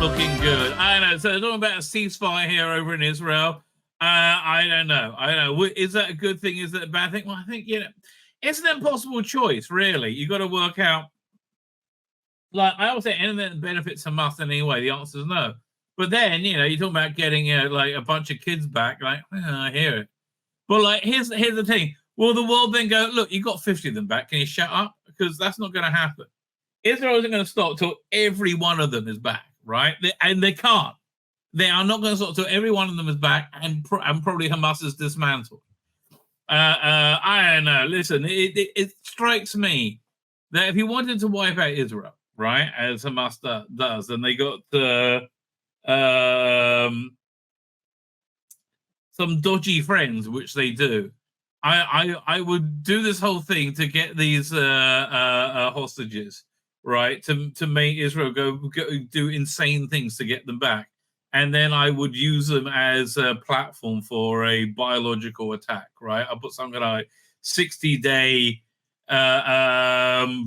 looking good. I know. So they're talking about a ceasefire here over in Israel. I don't know. Is that a good thing? Is that a bad thing? Well, I think, it's an impossible choice, really. You got to work out. Like, I always say anything that benefits Hamas in any way, the answer is no. But then, you're talking about getting like a bunch of kids back. Like, I hear it. But like, here's the thing. Will the world then go, look, you got 50 of them back. Can you shut up? Because that's not going to happen. Israel isn't going to stop till every one of them is back, right? And they can't. They are not going to stop till every one of them is back, and probably Hamas is dismantled. I don't know. Listen, it strikes me that if you wanted to wipe out Israel, right, as Hamas does, and they got some dodgy friends, which they do, I would do this whole thing to get these hostages, right, to make Israel go do insane things to get them back. And then I would use them as a platform for a biological attack, right? I'll put some kind of like 60-day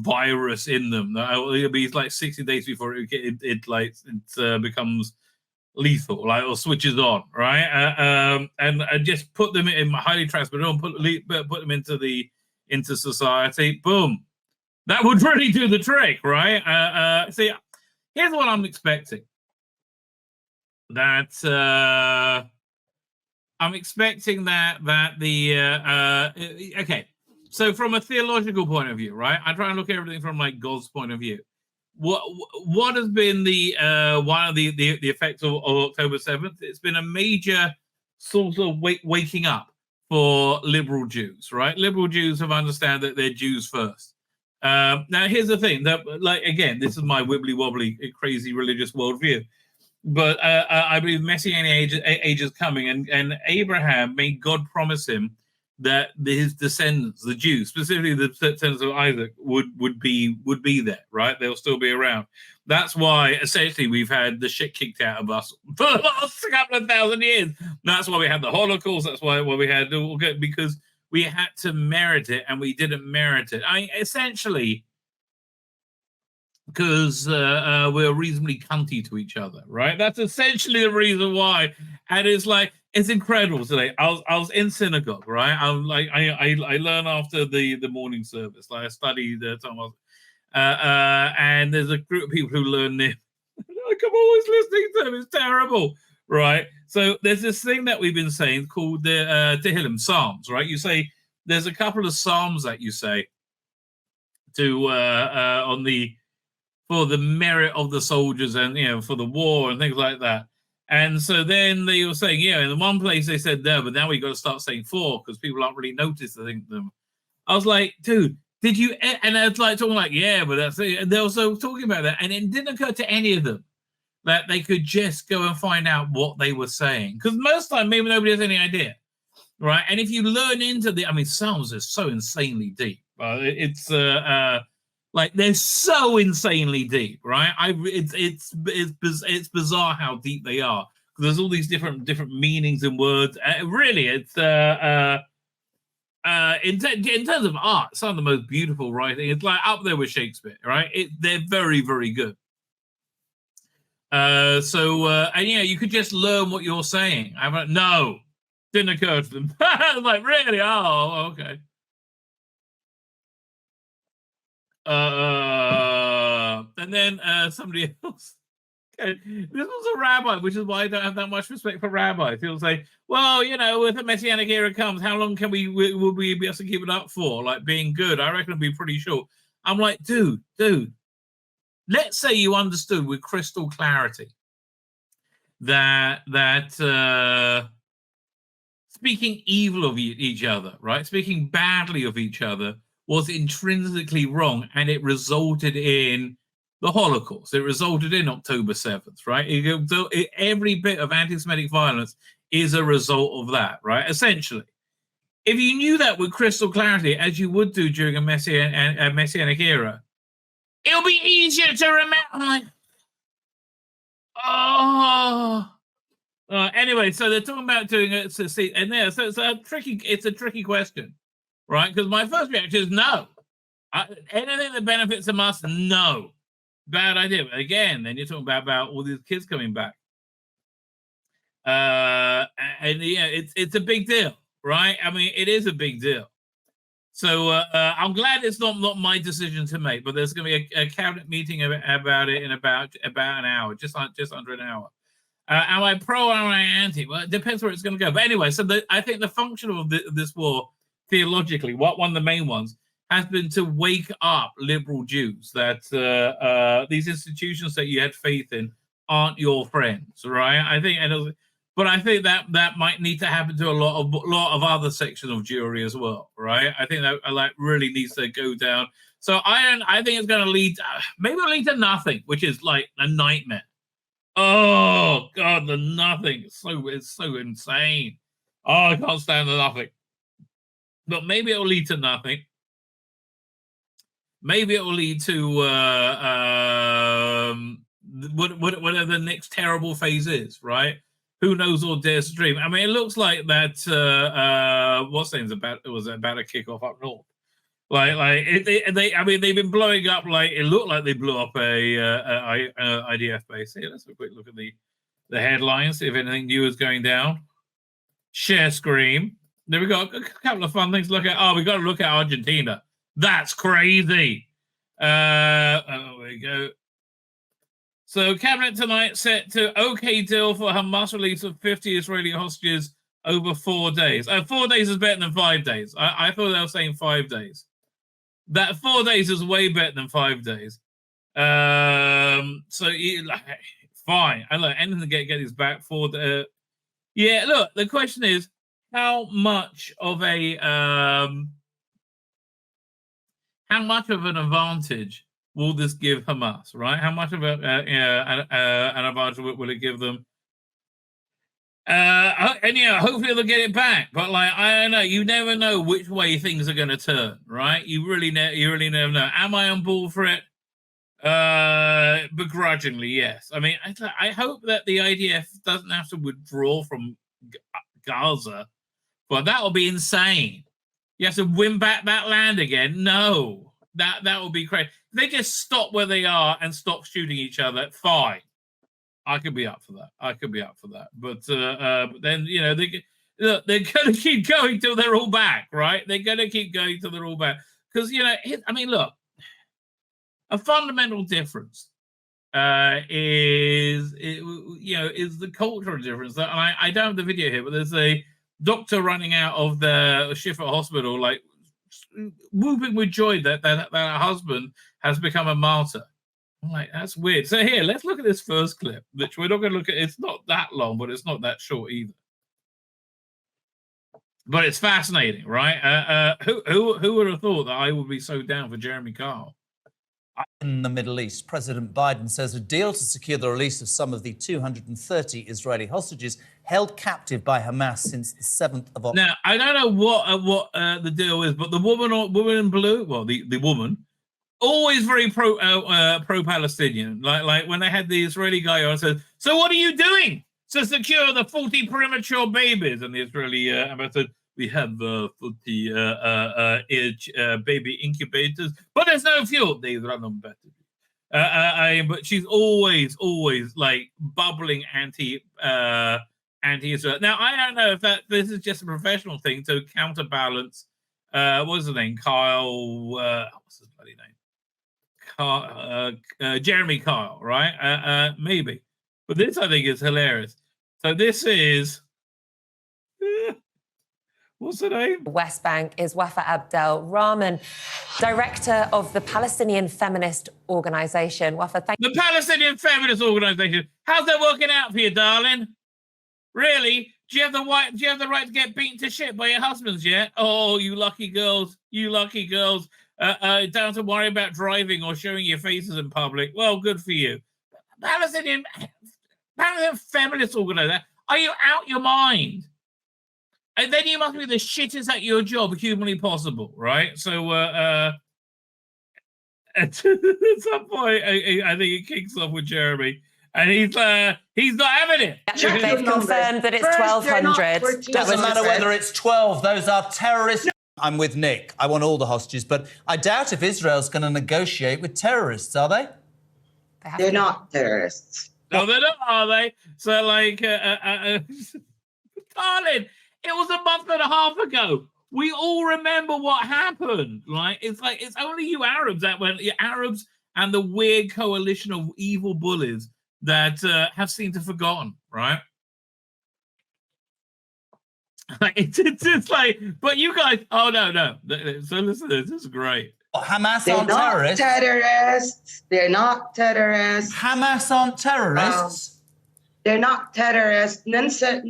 virus in them. It'll be like 60 days before it becomes lethal, like, or switches on, right? And just put them in highly transparent, put them into society. Boom, that would really do the trick, right? See, here's what I'm expecting. That I'm expecting that the okay. So from a theological point of view, right? I try and look at everything from like God's point of view. What has been the one of the effects of October 7th? It's been a major sort of waking up for liberal Jews, right? Liberal Jews have understand that they're Jews first. Now here's the thing, that, like, again, this is my wibbly wobbly crazy religious worldview. But I believe Messianic age is coming, and Abraham made God promise him that his descendants, the Jews, specifically the descendants of Isaac, would be there, right? They'll still be around. That's why essentially we've had the shit kicked out of us for the last couple of thousand years. That's why we had the Holocaust. That's why we had because we had to merit it, and we didn't merit it. I mean, essentially, because we're reasonably cunty to each other, right? That's essentially the reason why. And it's like, it's incredible today. I was in synagogue, right? I learn after the morning service. Like, I study the Talmud, and there's a group of people who learn this. Like, I'm always listening to them. It's terrible, right? So there's this thing that we've been saying called the Tehillim, Psalms, right? You say there's a couple of Psalms that you say to for the merit of the soldiers and, for the war and things like that. And so then they were saying, in the one place they said there, but now we got to start saying for because people aren't really noticing them. I was like, dude, did you? And it's like talking like, but that's it. And they were also talking about that. And it didn't occur to any of them that they could just go and find out what they were saying. Because most of the time, maybe nobody has any idea, right? And if you learn into Psalms are so insanely deep. Like, they're so insanely deep, right? It's bizarre how deep they are. There's all these different meanings and words. Really, it's in terms of art, some of the most beautiful writing. It's like up there with Shakespeare, right? They're very, very good. You could just learn what you're saying. No, didn't occur to them. I was like, really? Oh, okay. And then somebody else. This was a rabbi, which is why I don't have that much respect for rabbis. He'll say, well, if the Messianic era comes, how long will we be able to keep it up for? Like, being good, I reckon it'll be pretty short. I'm like, dude, let's say you understood with crystal clarity that speaking evil of each other, right? Speaking badly of each other was intrinsically wrong, and it resulted in the Holocaust. It resulted in October 7th, right? Every bit of anti-Semitic violence is a result of that, right? Essentially. If you knew that with crystal clarity, as you would do during a Messianic era, it'll be easier to remember. Anyway, so they're talking about doing it to see, and there, so it's a tricky question. Right? Because my first reaction is no. Anything that benefits Hamas, no. Bad idea. But again, then you're talking about all these kids coming back. And yeah, it's a big deal, right? I mean, it is a big deal. So I'm glad it's not my decision to make, but there's going to be a cabinet meeting about it in about an hour, just under an hour. Am I pro or am I anti? Well, it depends where it's going to go. But anyway, so I think the function of this war, theologically, one of the main ones, has been to wake up liberal Jews that these institutions that you had faith in aren't your friends, right? I think, but I think that might need to happen to a lot of other sections of Jewry as well, right? I think that really needs to go down. So I think it's going to lead, maybe it'll lead to nothing, which is like a nightmare. Oh God, the nothing. It's so insane. Oh, I can't stand the nothing. But maybe it'll lead to nothing. Maybe it will lead to whatever the next terrible phase is, right? Who knows or dares to dream? I mean, it looks like that. What's name's about? It was about a kickoff up north. They've been blowing up. Like it looked like they blew up a IDF base. Here, let's have a quick look at the headlines. See if anything new is going down. Share scream. There we go. A couple of fun things to look at. Oh, we got to look at Argentina. That's crazy. There we go. So cabinet tonight set to okay deal for Hamas release of 50 Israeli hostages over 4 days. 4 days is better than 5 days. I thought they were saying 5 days. That 4 days is way better than 5 days. So fine. I look anything to get these back for the. Yeah, look. The question is, how much of an advantage will this give Hamas, right? How much of an advantage will it give them? And hopefully they'll get it back. But I don't know. You never know which way things are going to turn, right? You really never know. Am I on board for it? Begrudgingly, yes. I mean, I hope that the IDF doesn't have to withdraw from Gaza, but that will be insane. You have to win back that land again. No, that would be crazy. If they just stop where they are and stop shooting each other, fine. I could be up for that. But then they're going to keep going till they're all back, right? They're going to keep going till they're all back because look, a fundamental difference is the cultural difference. I don't have the video here, but there's a doctor running out of the Shifa hospital, like whooping with joy that her husband has become a martyr. I'm like, that's weird. So here, let's look at this first clip, which we're not going to look at. It's not that long, but it's not that short either. But it's fascinating, right? Who would have thought that I would be so down for Jeremy Kyle? In the Middle East, President Biden says a deal to secure the release of some of the 230 Israeli hostages held captive by Hamas since the 7th of October. Now, I don't know what the deal is, but the woman in blue, well, the woman, always very pro-Palestinian. Like when they had the Israeli guy on, said, "So what are you doing to secure the 40 premature babies?" And the Israeli ambassador said, "We have 40 baby incubators, but there's no fuel. They run on battery." But she's always like bubbling anti-Israel. Now I don't know if this is just a professional thing to counterbalance. What's his name? Kyle. What's his bloody name? Jeremy Kyle, right? Maybe. But this I think is hilarious. So this is. What's her name? West Bank is Wafa Abdel Rahman, director of the Palestinian Feminist Organization. Wafa, thank you. The Palestinian Feminist Organization. How's that working out for you, darling? Really? Do you have the right to get beaten to shit by your husbands yet? Oh, you lucky girls. You lucky girls. Don't have to worry about driving or showing your faces in public. Well, good for you. Palestinian Feminist Organization. Are you out your mind? And then you must be the shittest at your job humanly possible, right? So at some point, I think it kicks off with Jeremy, and he's not having it. They've confirmed that it's 1,200. Doesn't matter whether it's 12. Those are terrorists. I'm with Nick. I want all the hostages, but I doubt if Israel's going to negotiate with terrorists, are they? They're not terrorists. No, they're not, are they? So, like, darling, it was a month and a half ago. We all remember what happened. Like, it's only you Arabs Arabs and the weird coalition of evil bullies that have seemed to have forgotten, right? It's just like, but you guys, oh no. So listen to this is great. Hamas They're aren't not terrorists. terrorists. They're not terrorists. Hamas aren't terrorists. They're not terrorists. Nelson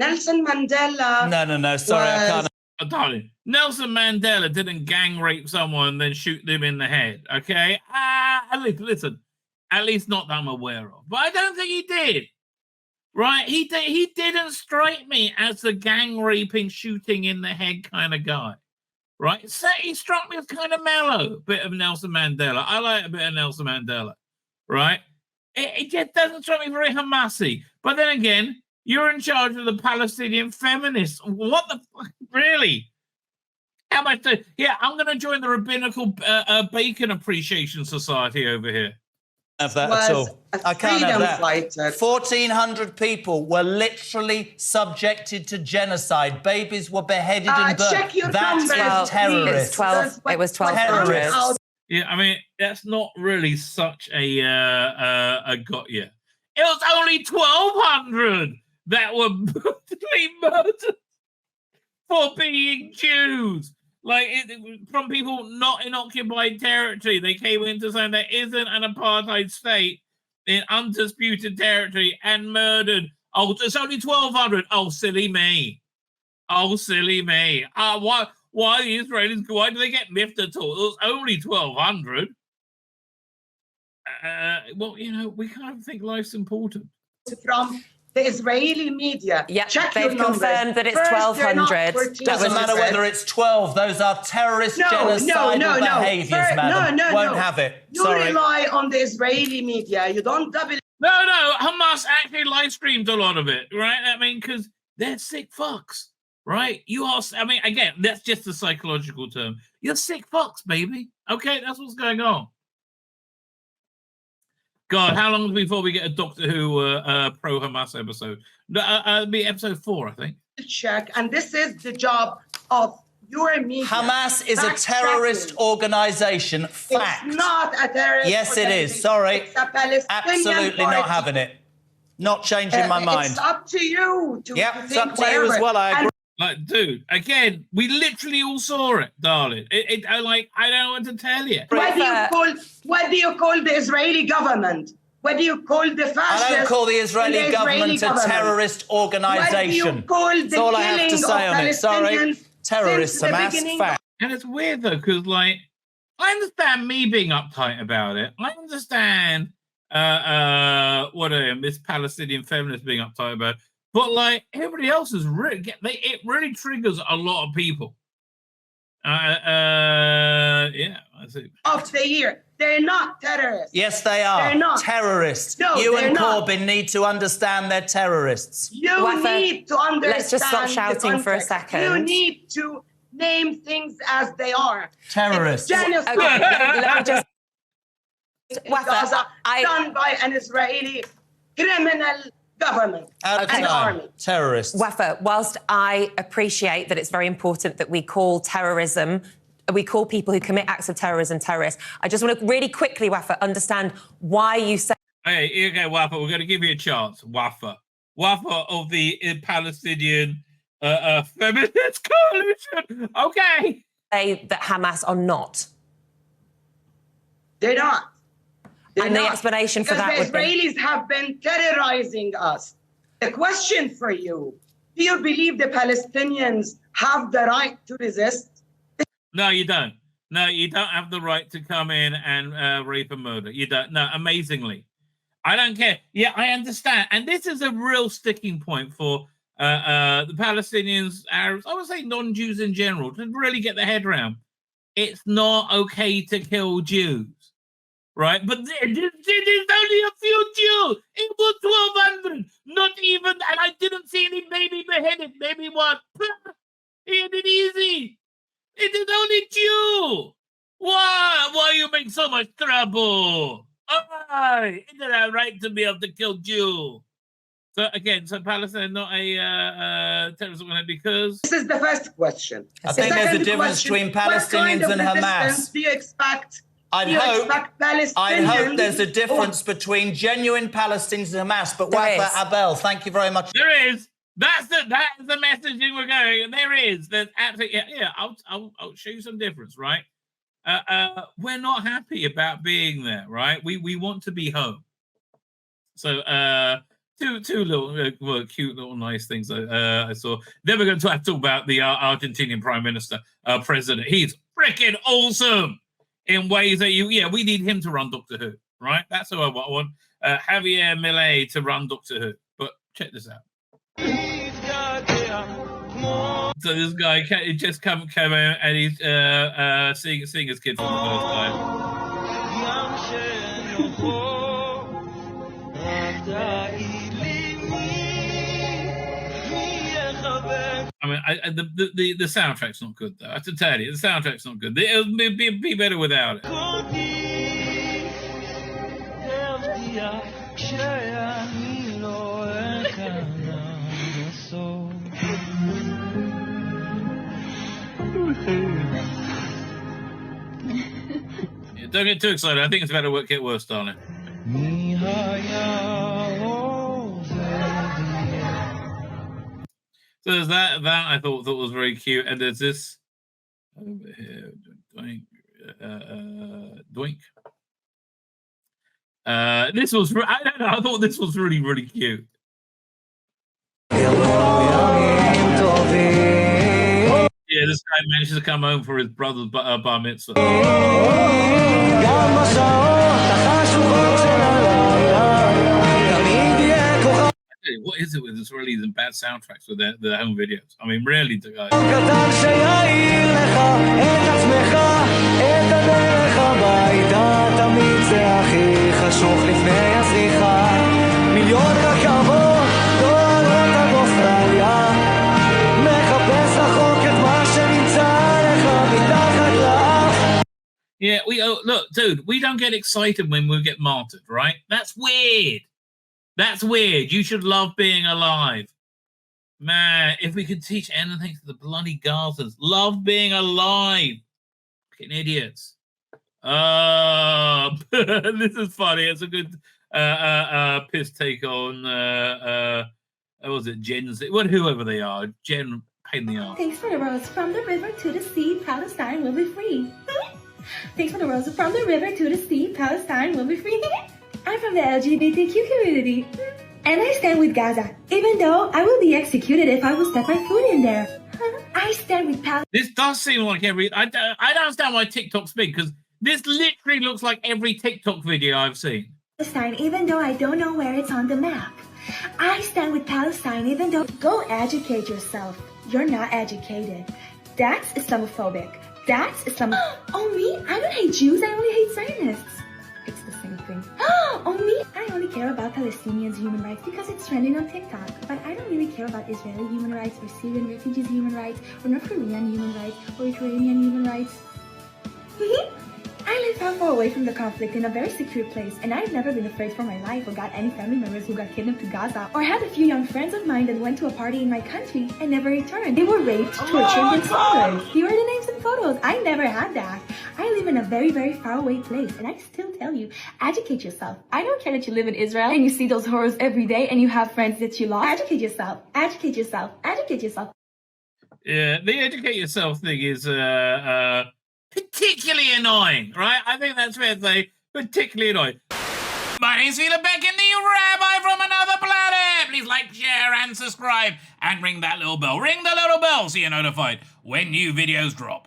Mandela. No. Sorry, I can't. Darling, Nelson Mandela didn't gang rape someone and then shoot them in the head. Okay, at least not that I'm aware of. But I don't think he did. Right? He didn't strike me as the gang raping, shooting in the head kind of guy. Right? So he struck me as kind of mellow. Bit of Nelson Mandela. I like a bit of Nelson Mandela. Right? It just doesn't strike me very Hamas-y. But then again, you're in charge of the Palestinian feminists. What the fuck? Really? How much? I'm going to join the Rabbinical Bacon Appreciation Society over here. Have that at all. I can't have that. 1,400 people were literally subjected to genocide. Babies were beheaded in birth. Check your That is terrorist. It was 12 terrorists. Yeah, I mean, that's not really such a got you. It was only 1,200 that were brutally murdered for being Jews. Like, from people not in occupied territory. They came into saying there isn't an apartheid state in undisputed territory and murdered. Oh, it's only 1,200. Oh, silly me. Why the Israelis, why do they get miffed at all? It was only 1,200. Well, we kind of think life's important. From the Israeli media. Yeah, check they've confirmed that it's 1,200. Doesn't matter whether it's 12. Those are terrorist genocidal behaviours, madam. Won't have it. You Sorry. rely on the Israeli media. You don't double. No. Hamas actually live streamed a lot of it, right? I mean, because they're sick fucks, right? You are. I mean, again, that's just a psychological term. You're sick fucks, baby. Okay, that's what's going on. God, how long before we get a Doctor Who pro-Hamas episode? It'll be episode 4, I think. Check, and this is the job of your media. Hamas is a terrorist organisation. Fact. It's not a terrorist. Yes, it is. Sorry. It's a Palestinian Absolutely party. not having it. Not changing my mind. It's up to you to it's think up to you as well. I agree. Like, dude, again, we literally all saw it, darling. I don't know what to tell you. What do you call the Israeli government? What do you call the fascists? I don't call the Israeli government a terrorist organisation. What do you call the That's all I have to say on it. Sorry. Terrorists, Hamas, fact. And it's weird, though, because, like, I understand me being uptight about it. I understand this Palestinian feminist being uptight about it. But, like, everybody else is it really triggers a lot of people. I see. Of the year. They're not terrorists. Yes, they are. They're not. Terrorists. No, you and not. Corbyn need to understand they're terrorists. You need to understand. Let's just stop shouting for a second. You need to name things as they are. Terrorists. Genocide. Okay, let me just... Gaza, done by an Israeli criminal government and army. Terrorists. Wafa, whilst I appreciate that it's very important that we call terrorism, we call people who commit acts of terrorism terrorists, I just want to really quickly, Wafa, understand why you say... Hey, okay, Wafa, we're going to give you a chance. Wafa of the Palestinian feminist coalition. Okay. Say that Hamas are not. They're not. And the explanation for that would be... Because the Israelis have been terrorizing us. The question for you, do you believe the Palestinians have the right to resist? No, you don't. No, you don't have the right to come in and rape and murder. You don't. No, amazingly. I don't care. Yeah, I understand. And this is a real sticking point for the Palestinians, Arabs, I would say non-Jews in general, to really get their head around. It's not okay to kill Jews. Right, but there is only a few Jews. It was 1,200, not even, and I didn't see any baby beheaded. Maybe one. He had it easy. It is only Jew. Why you make so much trouble? Isn't that right to be able to kill Jew? So again, so Palestine not a terrorist organization because This is the first question. I think there's a difference between Palestinians and Hamas. Do you expect? I'd hope there's a difference between genuine Palestinians and Hamas. But Wafa Abel, thank you very much. There is. That is the messaging we're going. And there is. There's absolutely. Yeah. I'll show you some difference, right? We're not happy about being there, right? We want to be home. So two little cute little nice things I saw. Then we're going to talk about the Argentinian Prime Minister, President. He's freaking awesome in ways that we need him to run Doctor Who, right? That's who I want. Javier Milei to run Doctor Who. But check this out. So this guy just come out and he's seeing his kid for the first time. I mean, the soundtrack's not good though. I have to tell you, the soundtrack's not good. It would be better without it. Don't get too excited. I think it's about to get worse, darling. So there's that I thought was very cute, and there's this over here, doink. This was I don't know. I thought this was really really cute. Yeah, this guy manages to come home for his brother's bar mitzvah. What is it with Israelis and bad soundtracks with their home videos? I mean, really, the guys. Yeah, look, dude, we don't get excited when we get martyred, right? That's weird. That's weird. You should love being alive. Man, if we could teach anything to the bloody Gazans, love being alive. Fucking idiots. This is funny. It's a good piss take on what was it, Gen Z? Whoever they are. Gen pain in the arse. Thanks for the rose from the river to the sea, Palestine will be free. Thanks for the rose from the river to the sea, Palestine will be free. I'm from the LGBTQ community, and I stand with Gaza, even though I will be executed if I will step my foot in there. I stand with Palestine. This does seem like I don't understand why TikTok's big, because this literally looks like every TikTok video I've seen. Palestine, even though I don't know where it's on the map. I stand with Palestine, even though... Go educate yourself. You're not educated. That's Islamophobic. That's Islam. Oh, me? I don't hate Jews. I only hate Zionists. It's the same thing. Oh, me? I only care about Palestinians' human rights because it's trending on TikTok. But I don't really care about Israeli human rights or Syrian refugees' human rights or North Korean human rights or Ukrainian human rights. I live far away from the conflict in a very secure place, and I've never been afraid for my life or got any family members who got kidnapped to Gaza, or had a few young friends of mine that went to a party in my country and never returned. They were raped, tortured, and slaughtered. Here are the names and photos. I never had that. I live in a very, very far away place, and I still tell you, educate yourself. I don't care that you live in Israel and you see those horrors every day and you have friends that you lost. Educate yourself. Educate yourself. Educate yourself. Yeah, the educate yourself thing is particularly annoying, right? I think that's fair to say, particularly annoying. My name's Tzvi Lebetkin, the Rabbi from another planet. Please like, share, and subscribe, and ring that little bell. Ring the little bell so you're notified when new videos drop.